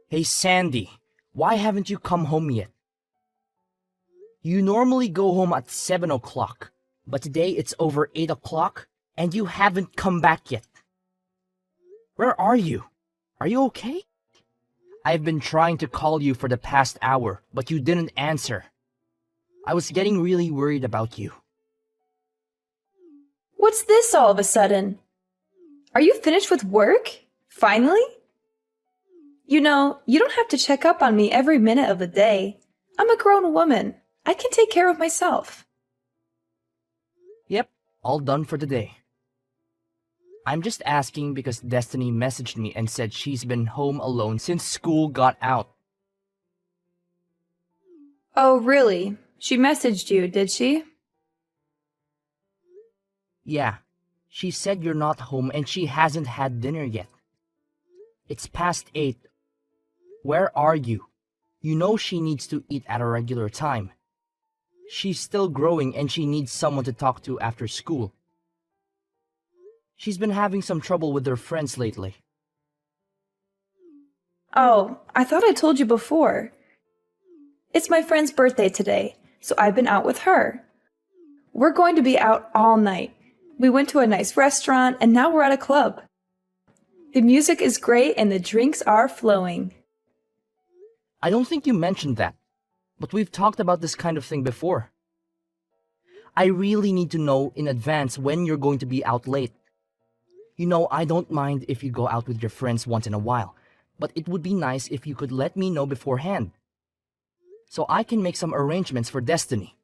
Hey Sandy, why haven't you come home yet? You normally go home at 7 o'clock, but today it's over 8 o'clock and you haven't come back yet. Where are you? Are you okay? I've been trying to call you for the past hour, but you didn't answer. I was getting really worried about you. What's this all of a sudden? Are you finished with work? Finally? You know, you don't have to check up on me every minute of the day. I'm a grown woman. I can take care of myself. Yep, all done for the day. I'm just asking because Destiny messaged me and said she's been home alone since school got out. Oh, really? She messaged you, did she? Yeah, she said you're not home and she hasn't had dinner yet. It's past 8. Where are you? You know she needs to eat at a regular time. She's still growing and she needs someone to talk to after school. She's been having some trouble with her friends lately. Oh, I thought I told you before. It's my friend's birthday today, so I've been out with her. We're going to be out all night. We went to a nice restaurant and now we're at a club. The music is great and the drinks are flowing. I don't think you mentioned that, but we've talked about this kind of thing before. I really need to know in advance when you're going to be out late. You know, I don't mind if you go out with your friends once in a while, but it would be nice if you could let me know beforehand, so I can make some arrangements for Destiny.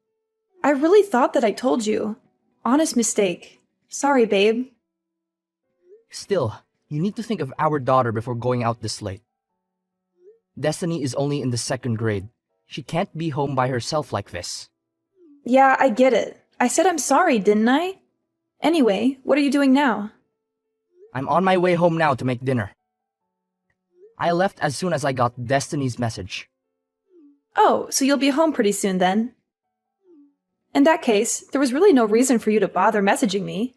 I really thought that I told you. Honest mistake. Sorry, babe. Still, you need to think of our daughter before going out this late. Destiny is only in the 2nd grade. She can't be home by herself like this. Yeah, I get it. I said I'm sorry, didn't I? Anyway, what are you doing now? I'm on my way home now to make dinner. I left as soon as I got Destiny's message. Oh, so you'll be home pretty soon then. In that case, there was really no reason for you to bother messaging me.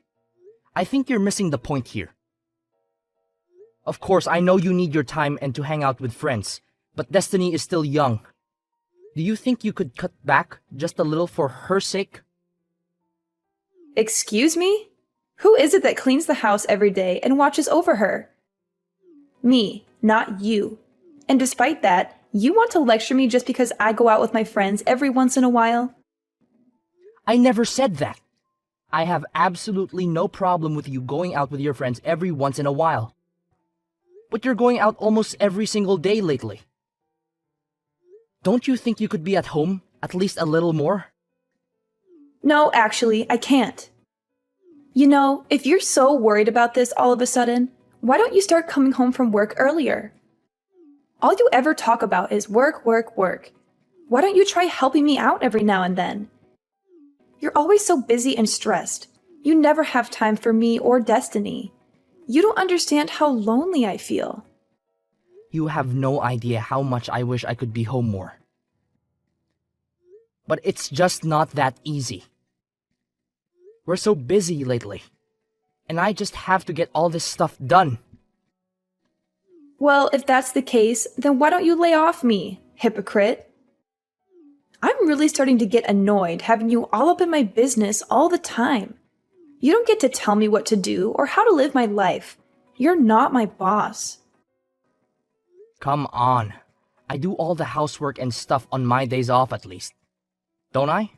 I think you're missing the point here. Of course, I know you need your time and to hang out with friends, but Destiny is still young. Do you think you could cut back just a little for her sake? Excuse me? Who is it that cleans the house every day and watches over her? Me, not you. And despite that, you want to lecture me just because I go out with my friends every once in a while? I never said that. I have absolutely no problem with you going out with your friends every once in a while. But you're going out almost every single day lately. Don't you think you could be at home at least a little more? No, actually, I can't. You know, if you're so worried about this all of a sudden, why don't you start coming home from work earlier? All you ever talk about is work, work, work. Why don't you try helping me out every now and then? You're always so busy and stressed. You never have time for me or Destiny. You don't understand how lonely I feel. You have no idea how much I wish I could be home more. But it's just not that easy. We're so busy lately, and I just have to get all this stuff done. Well, if that's the case, then why don't you lay off me, hypocrite? I'm really starting to get annoyed having you all up in my business all the time. You don't get to tell me what to do or how to live my life. You're not my boss. Come on. I do all the housework and stuff on my days off at least. Don't I?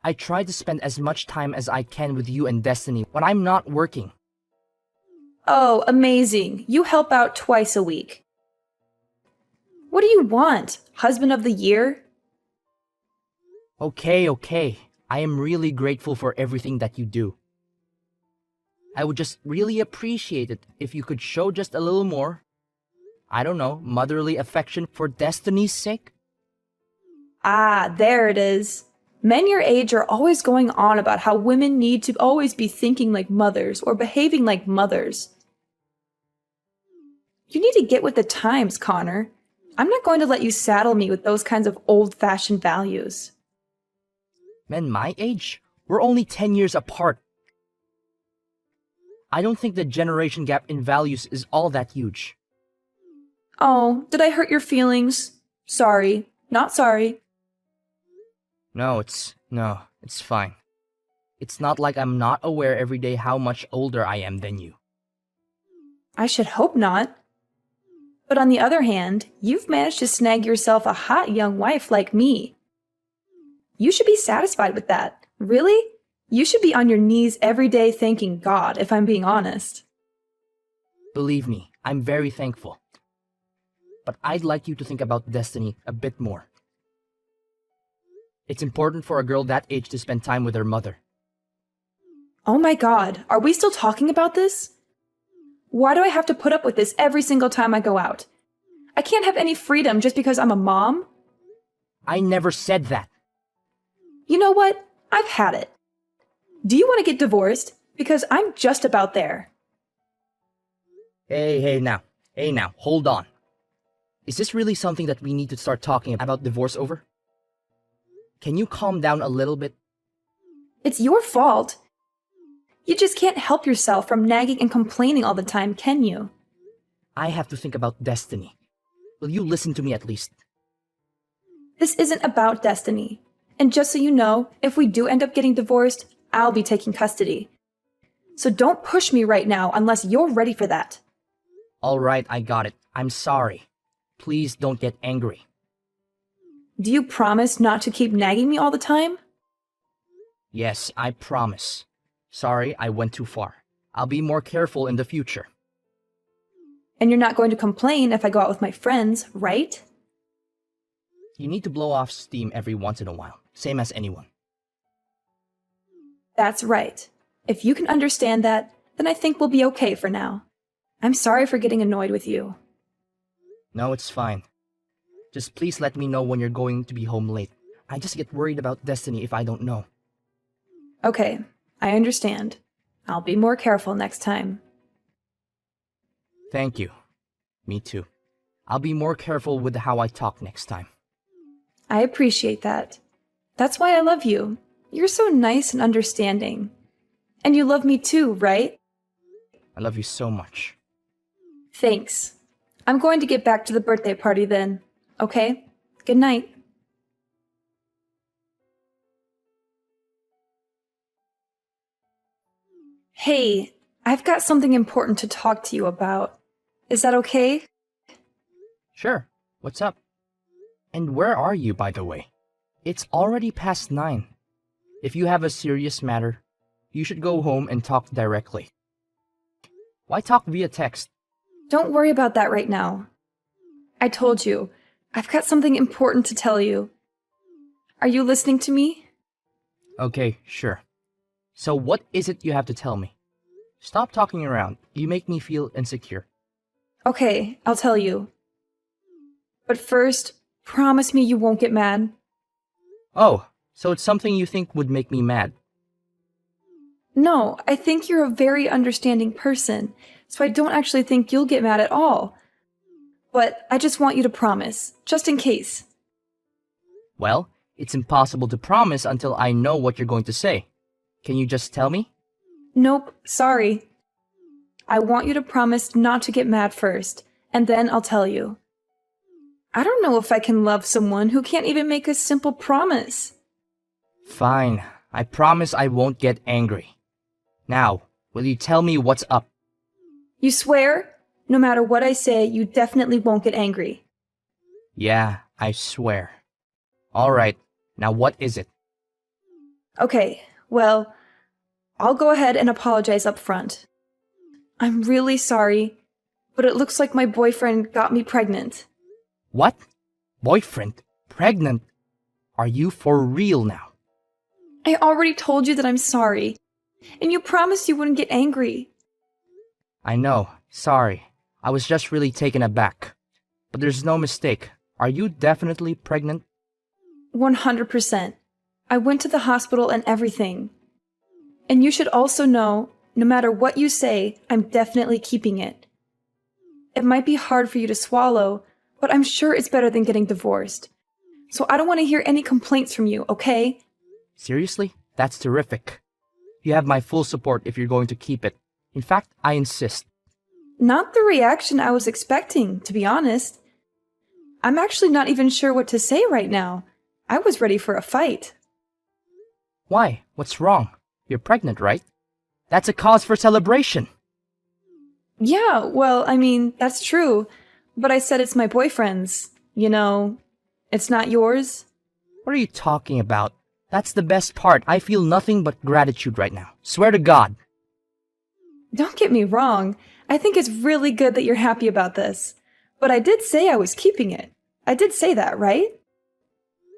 I try to spend as much time as I can with you and Destiny when I'm not working. Oh, amazing. You help out twice a week. What do you want? Husband of the year? Okay. I am really grateful for everything that you do. I would just really appreciate it if you could show just a little more, I don't know, motherly affection for Destiny's sake. Ah, there it is. Men your age are always going on about how women need to always be thinking like mothers or behaving like mothers. You need to get with the times, Connor. I'm not going to let you saddle me with those kinds of old-fashioned values. Men my age? We're only 10 years apart. I don't think the generation gap in values is all that huge. Oh, did I hurt your feelings? Sorry. Not sorry. No, it's fine. It's not like I'm not aware every day how much older I am than you. I should hope not. But on the other hand, you've managed to snag yourself a hot young wife like me. You should be satisfied with that. Really? You should be on your knees every day thanking God, if I'm being honest. Believe me, I'm very thankful. But I'd like you to think about destiny a bit more. It's important for a girl that age to spend time with her mother. Oh my God, are we still talking about this? Why do I have to put up with this every single time I go out? I can't have any freedom just because I'm a mom? I never said that. You know what? I've had it. Do you want to get divorced? Because I'm just about there. Hey now, hold on. Is this really something that we need to start talking about divorce over? Can you calm down a little bit? It's your fault. You just can't help yourself from nagging and complaining all the time, can you? I have to think about destiny. Will you listen to me at least? This isn't about destiny. And just so you know, if we do end up getting divorced, I'll be taking custody. So don't push me right now unless you're ready for that. All right, I got it. I'm sorry. Please don't get angry. Do you promise not to keep nagging me all the time? Yes, I promise. Sorry, I went too far. I'll be more careful in the future. And you're not going to complain if I go out with my friends, right? You need to blow off steam every once in a while, same as anyone. That's right. If you can understand that, then I think we'll be okay for now. I'm sorry for getting annoyed with you. No, it's fine. Just please let me know when you're going to be home late. I just get worried about destiny if I don't know. Okay, I understand. I'll be more careful next time. Thank you. Me too. I'll be more careful with how I talk next time. I appreciate that. That's why I love you. You're so nice and understanding. And you love me too, right? I love you so much. Thanks. I'm going to get back to the birthday party then. Okay? Good night. Hey, I've got something important to talk to you about. Is that okay? Sure. What's up? And where are you, by the way? It's already past 9. If you have a serious matter, you should go home and talk directly. Why talk via text? Don't worry about that right now. I told you, I've got something important to tell you. Are you listening to me? Okay, sure. So what is it you have to tell me? Stop talking around. You make me feel insecure. Okay, I'll tell you. But first, promise me you won't get mad. Oh, so it's something you think would make me mad. No, I think you're a very understanding person, so I don't actually think you'll get mad at all. But I just want you to promise, just in case. Well, it's impossible to promise until I know what you're going to say. Can you just tell me? Nope, sorry. I want you to promise not to get mad first, and then I'll tell you. I don't know if I can love someone who can't even make a simple promise. Fine. I promise I won't get angry. Now, will you tell me what's up? You swear? No matter what I say, you definitely won't get angry. Yeah, I swear. All right. Now what is it? Okay, well, I'll go ahead and apologize up front. I'm really sorry, but it looks like my boyfriend got me pregnant. What? Boyfriend? Pregnant? Are you for real now? I already told you that I'm sorry, and you promised you wouldn't get angry. I know. Sorry. I was just really taken aback. But there's no mistake. Are you definitely pregnant? 100%. I went to the hospital and everything. And you should also know, no matter what you say, I'm definitely keeping it. It might be hard for you to swallow, but I'm sure it's better than getting divorced. So I don't want to hear any complaints from you, okay? Seriously? That's terrific. You have my full support if you're going to keep it. In fact, I insist. Not the reaction I was expecting, to be honest. I'm actually not even sure what to say right now. I was ready for a fight. Why? What's wrong? You're pregnant, right? That's a cause for celebration. Yeah, well, I mean, that's true. But I said it's my boyfriend's. You know, it's not yours. What are you talking about? That's the best part. I feel nothing but gratitude right now. Swear to God. Don't get me wrong. I think it's really good that you're happy about this. But I did say I was keeping it. I did say that, right?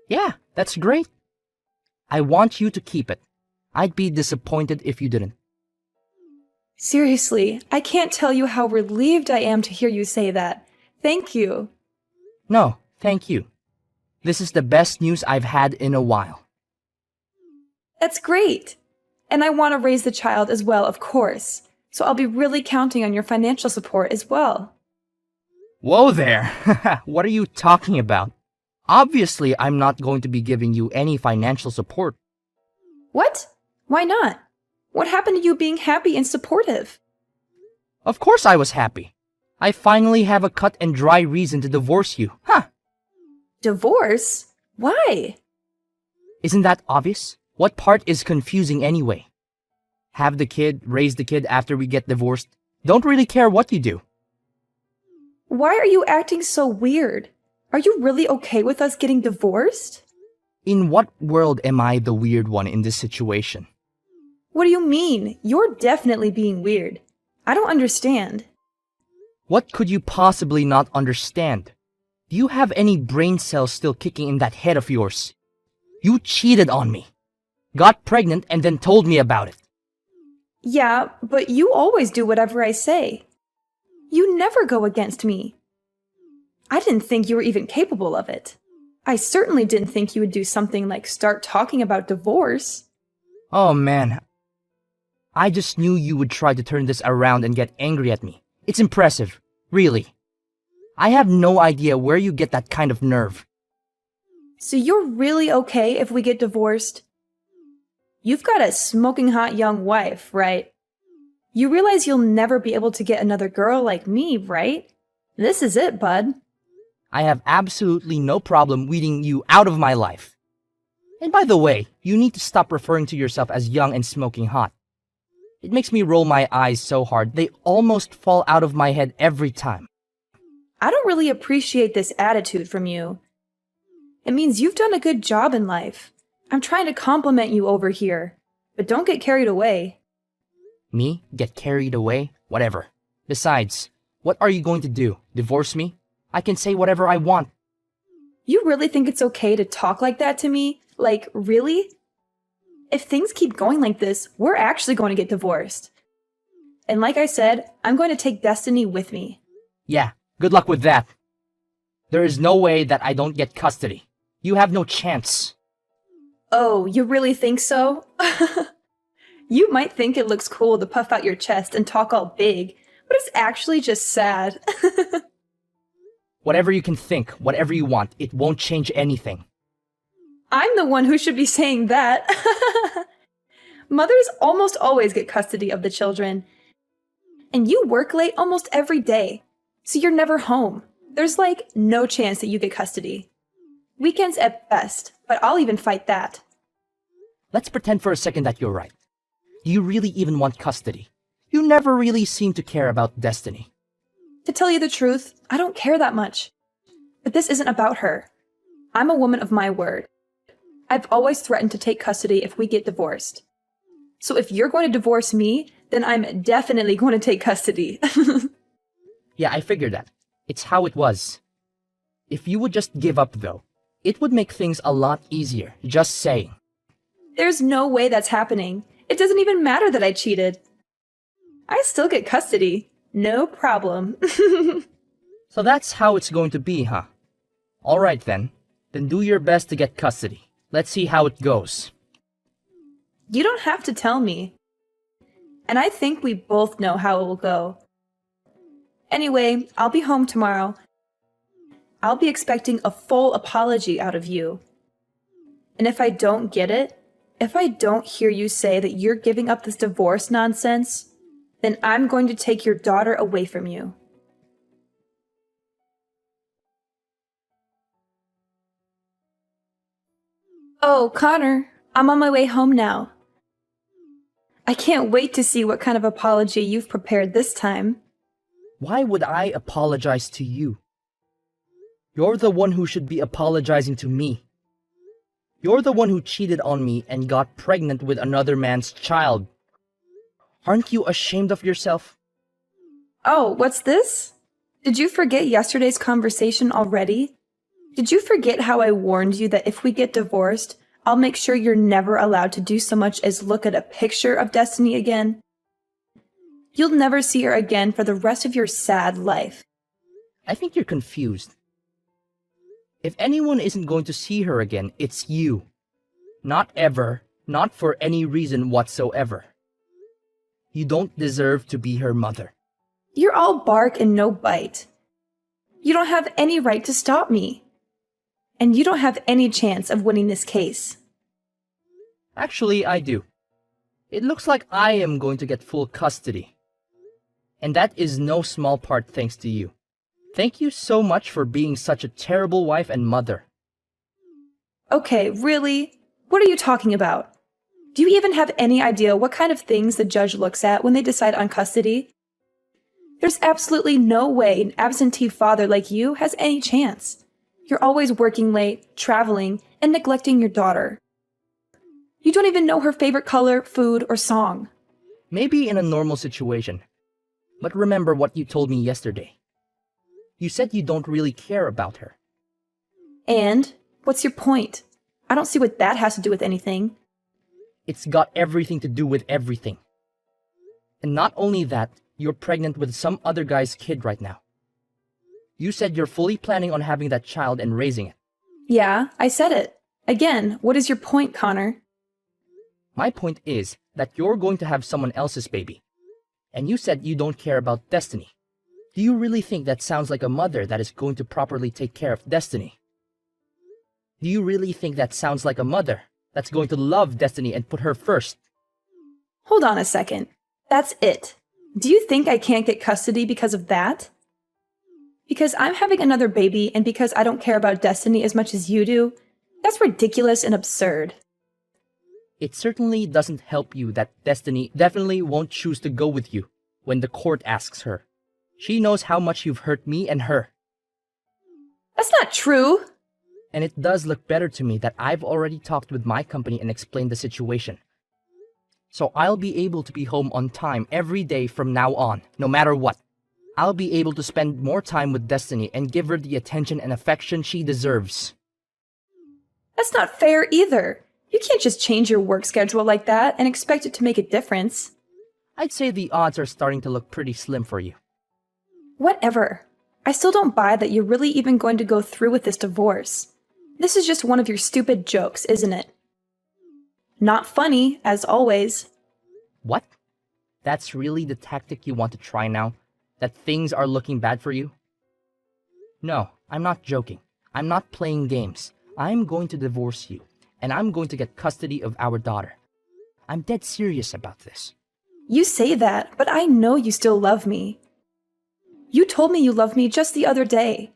Yeah, that's great. I want you to keep it. I'd be disappointed if you didn't. Seriously, I can't tell you how relieved I am to hear you say that. Thank you. No, thank you. This is the best news I've had in a while. That's great. And I want to raise the child as well, of course. So I'll be really counting on your financial support as well. Whoa there! What are you talking about? Obviously, I'm not going to be giving you any financial support. What? Why not? What happened to you being happy and supportive? Of course I was happy. I finally have a cut and dry reason to divorce you. Huh! Divorce? Why? Isn't that obvious? What part is confusing anyway? Have the kid, raise the kid after we get divorced. Don't really care what you do. Why are you acting so weird? Are you really okay with us getting divorced? In what world am I the weird one in this situation? What do you mean? You're definitely being weird. I don't understand. What could you possibly not understand? Do you have any brain cells still kicking in that head of yours? You cheated on me. Got pregnant and then told me about it. Yeah, but you always do whatever I say. You never go against me. I didn't think you were even capable of it. I certainly didn't think you would do something like start talking about divorce. Oh man. I just knew you would try to turn this around and get angry at me. It's impressive. Really. I have no idea where you get that kind of nerve. So you're really okay if we get divorced? You've got a smoking hot young wife, right? You realize you'll never be able to get another girl like me, right? This is it, bud. I have absolutely no problem weeding you out of my life. And by the way, you need to stop referring to yourself as young and smoking hot. It makes me roll my eyes so hard, they almost fall out of my head every time. I don't really appreciate this attitude from you. It means you've done a good job in life. I'm trying to compliment you over here, but don't get carried away. Me? Get carried away? Whatever. Besides, what are you going to do? Divorce me? I can say whatever I want. You really think it's okay to talk like that to me? Like, really? If things keep going like this, we're actually going to get divorced. And like I said, I'm going to take Destiny with me. Yeah, good luck with that. There is no way that I don't get custody. You have no chance. Oh, you really think so? You might think it looks cool to puff out your chest and talk all big, but it's actually just sad. Whatever you can think, whatever you want, it won't change anything. I'm the one who should be saying that. Mothers almost always get custody of the children. And you work late almost every day, so you're never home. There's like no chance that you get custody. Weekends at best, but I'll even fight that. Let's pretend for a second that you're right. Do you really even want custody? You never really seem to care about Destiny. To tell you the truth, I don't care that much. But this isn't about her. I'm a woman of my word. I've always threatened to take custody if we get divorced. So if you're going to divorce me, then I'm definitely going to take custody. Yeah, I figured that. It's how it was. If you would just give up, though, it would make things a lot easier, just saying. There's no way that's happening. It doesn't even matter that I cheated. I still get custody. No problem. So that's how it's going to be, huh? Alright then. Then do your best to get custody. Let's see how it goes. You don't have to tell me. And I think we both know how it will go. Anyway, I'll be home tomorrow. I'll be expecting a full apology out of you. And if I don't get it, if I don't hear you say that you're giving up this divorce nonsense, then I'm going to take your daughter away from you. Oh, Connor, I'm on my way home now. I can't wait to see what kind of apology you've prepared this time. Why would I apologize to you? You're the one who should be apologizing to me. You're the one who cheated on me and got pregnant with another man's child. Aren't you ashamed of yourself? Oh, what's this? Did you forget yesterday's conversation already? Did you forget how I warned you that if we get divorced, I'll make sure you're never allowed to do so much as look at a picture of Destiny again? You'll never see her again for the rest of your sad life. I think you're confused. If anyone isn't going to see her again, it's you. Not ever, not for any reason whatsoever. You don't deserve to be her mother. You're all bark and no bite. You don't have any right to stop me. And you don't have any chance of winning this case. Actually, I do. It looks like I am going to get full custody. And that is no small part thanks to you. Thank you so much for being such a terrible wife and mother. Okay, really? What are you talking about? Do you even have any idea what kind of things the judge looks at when they decide on custody? There's absolutely no way an absentee father like you has any chance. You're always working late, traveling, and neglecting your daughter. You don't even know her favorite color, food, or song. Maybe in a normal situation. But remember what you told me yesterday. You said you don't really care about her. And? What's your point? I don't see what that has to do with anything. It's got everything to do with everything. And not only that, you're pregnant with some other guy's kid right now. You said you're fully planning on having that child and raising it. Yeah, I said it. Again, what is your point, Connor? My point is that you're going to have someone else's baby. And you said you don't care about Destiny. Do you really think that sounds like a mother that is going to properly take care of Destiny? Do you really think that sounds like a mother that's going to love Destiny and put her first? Hold on a second. That's it. Do you think I can't get custody because of that? Because I'm having another baby and because I don't care about Destiny as much as you do? That's ridiculous and absurd. It certainly doesn't help you that Destiny definitely won't choose to go with you when the court asks her. She knows how much you've hurt me and her. That's not true. And it does look better to me that I've already talked with my company and explained the situation. So I'll be able to be home on time every day from now on, no matter what. I'll be able to spend more time with Destiny and give her the attention and affection she deserves. That's not fair either. You can't just change your work schedule like that and expect it to make a difference. I'd say the odds are starting to look pretty slim for you. Whatever. I still don't buy that you're really even going to go through with this divorce. This is just one of your stupid jokes, isn't it? Not funny, as always. What? That's really the tactic you want to try now? That things are looking bad for you? No, I'm not joking. I'm not playing games. I'm going to divorce you, and I'm going to get custody of our daughter. I'm dead serious about this. You say that, but I know you still love me. You told me you loved me just the other day.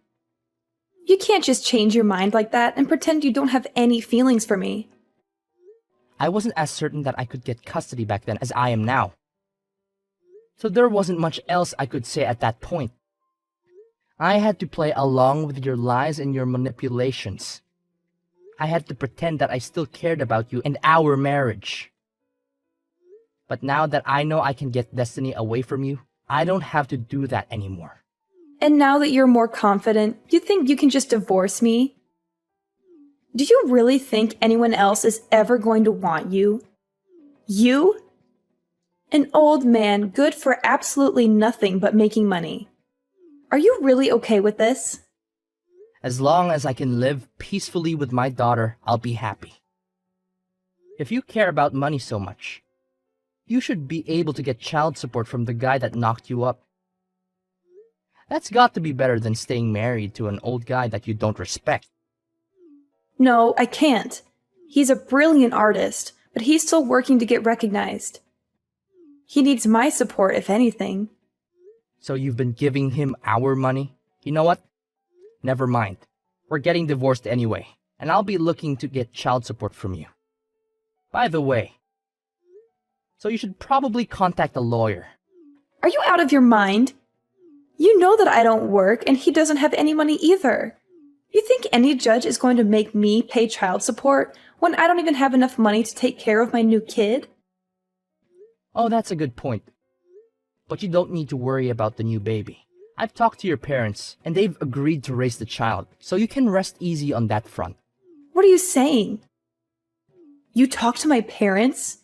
You can't just change your mind like that and pretend you don't have any feelings for me. I wasn't as certain that I could get custody back then as I am now. So there wasn't much else I could say at that point. I had to play along with your lies and your manipulations. I had to pretend that I still cared about you and our marriage. But now that I know I can get Destiny away from you, I don't have to do that anymore. And now that you're more confident, you think you can just divorce me? Do you really think anyone else is ever going to want you? You? An old man good for absolutely nothing but making money. Are you really okay with this? As long as I can live peacefully with my daughter, I'll be happy. If you care about money so much, you should be able to get child support from the guy that knocked you up. That's got to be better than staying married to an old guy that you don't respect. No, I can't. He's a brilliant artist, but he's still working to get recognized. He needs my support, if anything. So you've been giving him our money? You know what? Never mind. We're getting divorced anyway, and I'll be looking to get child support from you. By the way, so you should probably contact a lawyer. Are you out of your mind? You know that I don't work and he doesn't have any money either. You think any judge is going to make me pay child support when I don't even have enough money to take care of my new kid? Oh, that's a good point. But you don't need to worry about the new baby. I've talked to your parents, and they've agreed to raise the child, so you can rest easy on that front. What are you saying? You talked to my parents?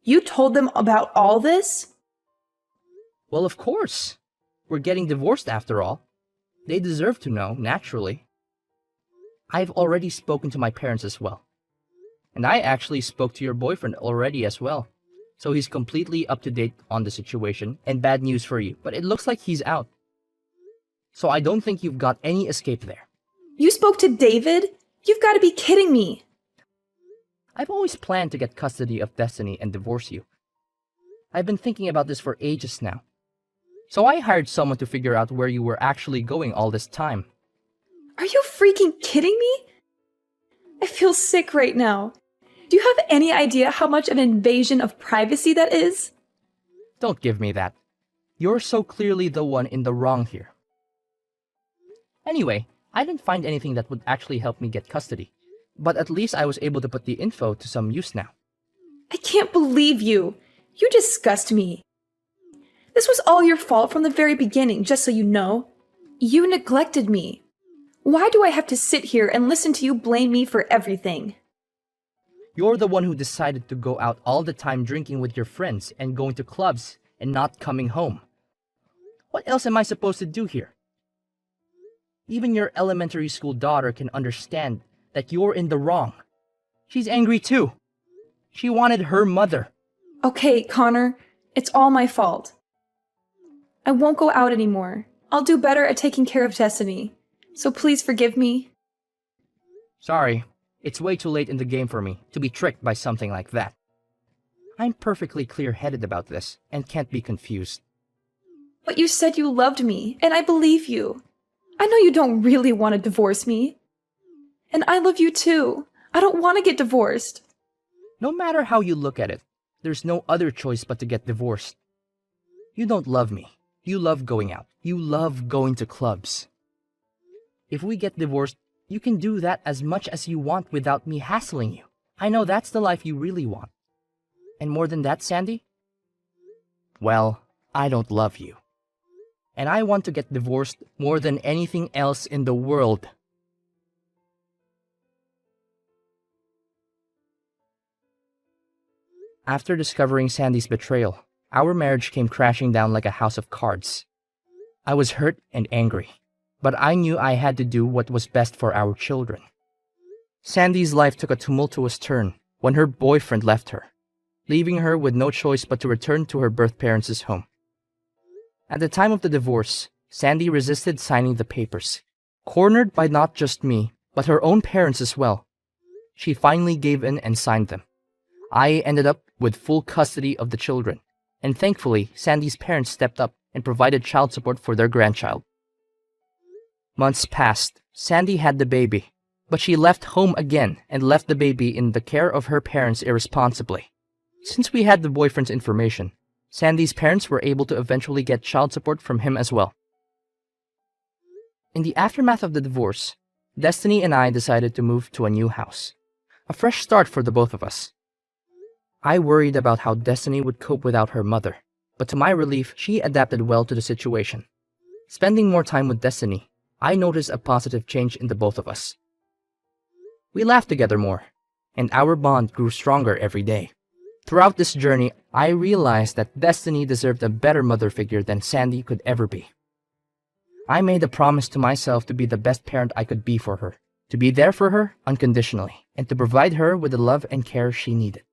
You told them about all this? Well, of course. We're getting divorced after all. They deserve to know, naturally. I've already spoken to my parents as well. And I actually spoke to your boyfriend already as well. So he's completely up to date on the situation, and bad news for you, but it looks like he's out. So I don't think you've got any escape there. You spoke to David? You've got to be kidding me. I've always planned to get custody of Destiny and divorce you. I've been thinking about this for ages now. So I hired someone to figure out where you were actually going all this time. Are you freaking kidding me? I feel sick right now. Do you have any idea how much of an invasion of privacy that is? Don't give me that. You're so clearly the one in the wrong here. Anyway, I didn't find anything that would actually help me get custody. But at least I was able to put the info to some use now. I can't believe you. You disgust me. This was all your fault from the very beginning, just so you know. You neglected me. Why do I have to sit here and listen to you blame me for everything? You're the one who decided to go out all the time drinking with your friends and going to clubs and not coming home. What else am I supposed to do here? Even your elementary school daughter can understand that you're in the wrong. She's angry too. She wanted her mother. Okay, Connor, it's all my fault. I won't go out anymore. I'll do better at taking care of Destiny. So please forgive me. Sorry, it's way too late in the game for me to be tricked by something like that. I'm perfectly clear-headed about this and can't be confused. But you said you loved me, and I believe you. I know you don't really want to divorce me. And I love you too. I don't want to get divorced. No matter how you look at it, there's no other choice but to get divorced. You don't love me. You love going out. You love going to clubs. If we get divorced, you can do that as much as you want without me hassling you. I know that's the life you really want. And more than that, Sandy? Well, I don't love you. And I want to get divorced more than anything else in the world. After discovering Sandy's betrayal, our marriage came crashing down like a house of cards. I was hurt and angry, but I knew I had to do what was best for our children. Sandy's life took a tumultuous turn when her boyfriend left her, leaving her with no choice but to return to her birth parents' home. At the time of the divorce, Sandy resisted signing the papers, cornered by not just me, but her own parents as well. She finally gave in and signed them. I ended up with full custody of the children, and thankfully, Sandy's parents stepped up and provided child support for their grandchild. Months passed. Sandy had the baby, but she left home again and left the baby in the care of her parents irresponsibly. Since we had the boyfriend's information, Sandy's parents were able to eventually get child support from him as well. In the aftermath of the divorce, Destiny and I decided to move to a new house. A fresh start for the both of us. I worried about how Destiny would cope without her mother, but to my relief, she adapted well to the situation. Spending more time with Destiny, I noticed a positive change in the both of us. We laughed together more, and our bond grew stronger every day. Throughout this journey, I realized that Destiny deserved a better mother figure than Sandy could ever be. I made a promise to myself to be the best parent I could be for her, to be there for her unconditionally, and to provide her with the love and care she needed.